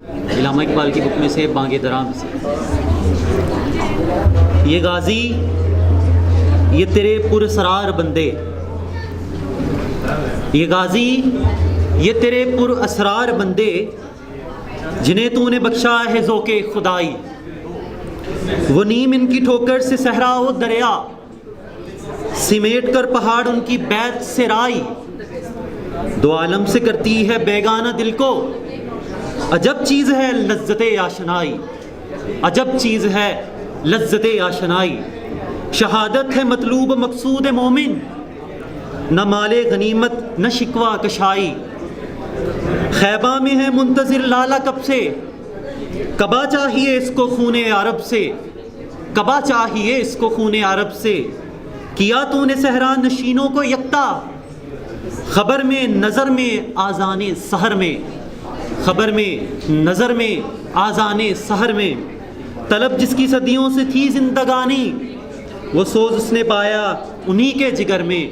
علامہ اقبال کی بک میں سے بانگ درام سے، یہ غازی یہ تیرے پراسرار بندے، یہ غازی یہ تیرے پراسرار بندے جنہیں تو نے بخشا ہے ذوق خدائی، وہ نیم ان کی ٹھوکر سے صحرا و دریا، سمیٹ کر پہاڑ ان کی بیت سے رائی، دو عالم سے کرتی ہے بیگانہ دل کو، عجب چیز ہے لذت آشنائی، عجب چیز ہے لذت آشنائی، شہادت ہے مطلوب مقصود مومن، نہ مال غنیمت نہ شکوہ کشائی، خیبہ میں ہے منتظر لالا کب سے، کبا چاہیے اس کو خون عرب سے، کبا چاہیے اس کو خون عرب سے، کیا تو نے صحرا نشینوں کو یکتا، خبر میں نظر میں آذان سحر میں، خبر میں نظر میں آذان سحر میں، طلب جس کی صدیوں سے تھی زندگانی، وہ سوز اس نے پایا انہی کے جگر میں،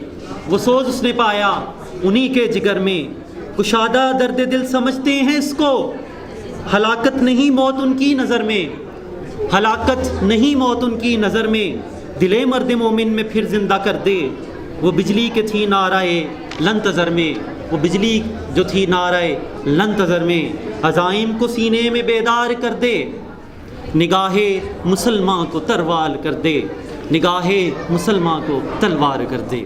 وہ سوز اس نے پایا انہی کے جگر میں، کشادہ درد دل سمجھتے ہیں اس کو، ہلاکت نہیں موت ان کی نظر میں، ہلاکت نہیں موت ان کی نظر میں، دل مرد مومن میں پھر زندہ کر دے، وہ بجلی کے تھی نعرائے لنتظر میں، وہ بجلی جو تھی نعرائے لنتظر میں، عزائم کو سینے میں بیدار کر دے، نگاہ مسلمان کو تروار کر دے، نگاہ مسلمان کو تلوار کر دے۔